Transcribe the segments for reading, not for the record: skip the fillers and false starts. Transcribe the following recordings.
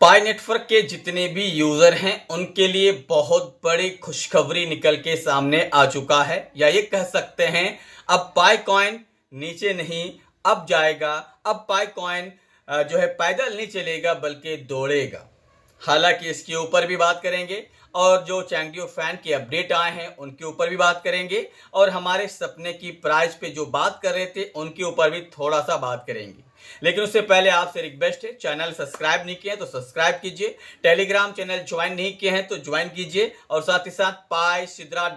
पाई network के जितने भी यूजर हैं उनके लिए बहुत बड़ी खुशखबरी निकल के सामने आ चुका है, या ये कह सकते हैं अब पाई कॉइन नीचे नहीं अब जाएगा। अब पाई कॉइन जो है पैदल नहीं चलेगा बल्कि दौड़ेगा। हालांकि इसके ऊपर भी बात करेंगे और जो चैंगडियो फैन के अपडेट आए हैं उनके ऊपर भी बात करेंगे और हमारे सपने की प्राइस पे जो बात कर रहे थे उनके ऊपर भी थोड़ा सा बात करेंगे। लेकिन उससे पहले आपसे रिक्वेस्ट है, चैनल सब्सक्राइब नहीं किए हैं तो सब्सक्राइब कीजिए, टेलीग्राम चैनल ज्वाइन नहीं किए हैं तो ज्वाइन कीजिए और साथ ही साथ पाई सिद्रा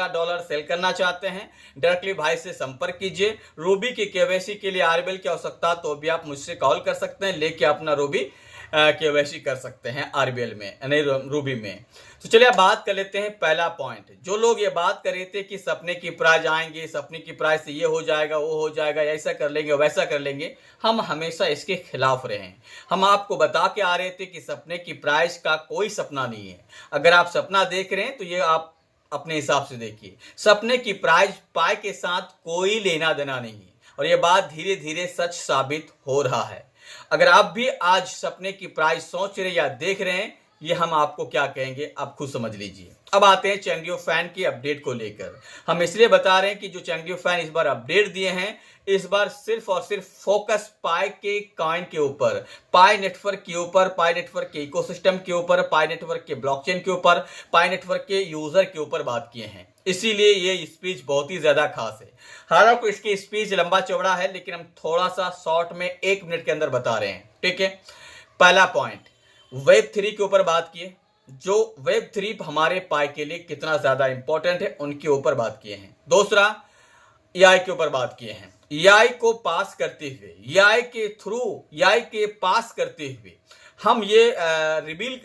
डॉलर सेल करना चाहते हैं डायरेक्टली भाई से संपर्क कीजिए। रूबी की केवाईसी के लिए आरबीएल की आवश्यकता तो भी आप मुझसे कॉल कर सकते हैं, लेके अपना रूबी केवाईसी कर सकते हैं आरबीएल में, नहीं रूबी में। तो चलिए अब बात कर लेते हैं। पहला पॉइंट, जो लोग ये बात कर रहे थे कि सपने की प्राइस आएंगे, सपने की प्राइस से ये हो जाएगा वो हो जाएगा, ऐसा कर लेंगे वैसा कर लेंगे, हम हमेशा इसके खिलाफ रहे हैं। हम आपको बता के आ रहे थे कि सपने की प्राइस का कोई सपना नहीं है। अगर आप सपना देख रहे हैं तो ये आप अपने हिसाब से देखिए। सपने की प्राइस पाई के साथ कोई लेना देना नहीं है और ये बात धीरे धीरे सच साबित हो रहा है। अगर आप भी आज सपने की प्राइस सोच रहे या देख रहे हैं, ये हम आपको क्या कहेंगे आप खुद समझ लीजिए। अब आते हैं चैंगडियो फैन की अपडेट को लेकर। हम इसलिए बता रहे हैं कि जो चैंगडियो फैन इस बार अपडेट दिए हैं, इस बार सिर्फ और सिर्फ फोकस पाई के कॉइन के ऊपर, पाई नेटवर्क के ऊपर, पाई नेटवर्क के इकोसिस्टम के ऊपर, पाई नेटवर्क के ब्लॉकचेन के ऊपर, पाई नेटवर्क के यूजर के ऊपर बात किए हैं। इसीलिए ये स्पीच बहुत ही ज्यादा खास है। हालांकि इसकी स्पीच लंबा चौड़ा है, लेकिन हम थोड़ा सा शॉर्ट में 1 मिनट के अंदर बता रहे हैं, ठीक है। पहला पॉइंट, वेब 3 के ऊपर बात किए। जो वेब 3 हमारे पाई के लिए कितना ज्यादा इंपॉर्टेंट है उनके ऊपर बात किए हैं। दूसरा, एआई के ऊपर बात किए हैं। एआई को पास करते हुए, एआई के थ्रू, एआई के पास करते हुए हम ये रिवील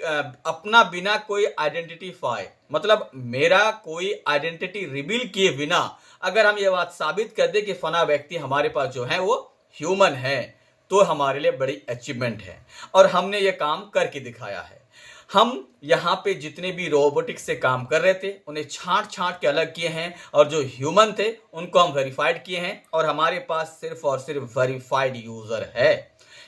अपना बिना कोई आइडेंटिटीफाई, मतलब मेरा कोई आइडेंटिटी रिवील किए बिना अगर हम ये बात साबित कर दे कि फना व्यक्ति हमारे पास जो है वो ह्यूमन है, तो हमारे लिए बड़ी अचीवमेंट है और हमने ये काम करके दिखाया है। हम यहाँ पे जितने भी रोबोटिक्स से काम कर रहे थे उन्हें छांट छांट के अलग किए हैं और जो ह्यूमन थे उनको हम वेरीफाइड किए हैं और हमारे पास सिर्फ और सिर्फ वेरीफाइड यूजर है।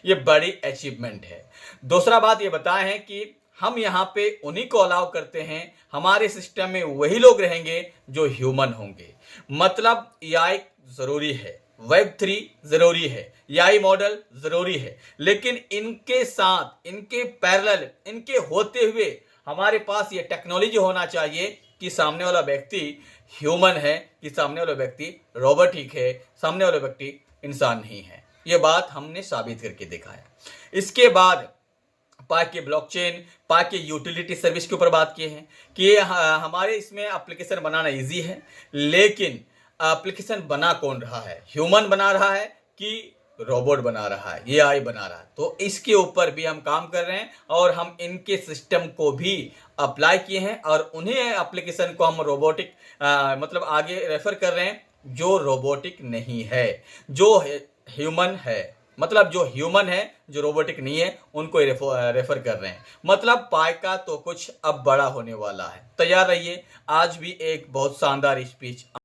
ये बड़ी अचीवमेंट है। दूसरा बात ये बताए हैं कि हम यहाँ पे उन्हीं को अलाउ करते हैं, हमारे सिस्टम में वही लोग रहेंगे जो ह्यूमन होंगे। मतलब एआई जरूरी है, वेब 3 जरूरी है, एआई मॉडल जरूरी है, लेकिन इनके साथ, इनके पैरेलल, इनके होते हुए हमारे पास ये टेक्नोलॉजी होना चाहिए कि सामने वाला व्यक्ति ह्यूमन है, कि सामने वाला व्यक्ति रोबोटिक है, सामने वाला व्यक्ति इंसान नहीं है। ये बात हमने साबित करके दिखाया। इसके बाद पाई के ब्लॉकचेन, पाई के यूटिलिटी सर्विस के ऊपर बात किए हैं कि हमारे इसमें एप्लीकेशन बनाना इजी है, लेकिन एप्लीकेशन बना कौन रहा है, ह्यूमन बना रहा है कि रोबोट बना रहा है, एआई बना रहा है। तो इसके ऊपर भी हम काम कर रहे हैं और हम इनके सिस्टम को भी अप्लाई किए हैं और उन्हें एप्लीकेशन को हम रोबोटिक मतलब आगे रेफर कर रहे हैं जो रोबोटिक नहीं है, जो ह्यूमन है। मतलब जो ह्यूमन है, जो रोबोटिक नहीं है, उनको रेफर कर रहे हैं। मतलब पाई का तो कुछ अब बड़ा होने वाला है। तैयार रहिए, आज भी एक बहुत शानदार स्पीच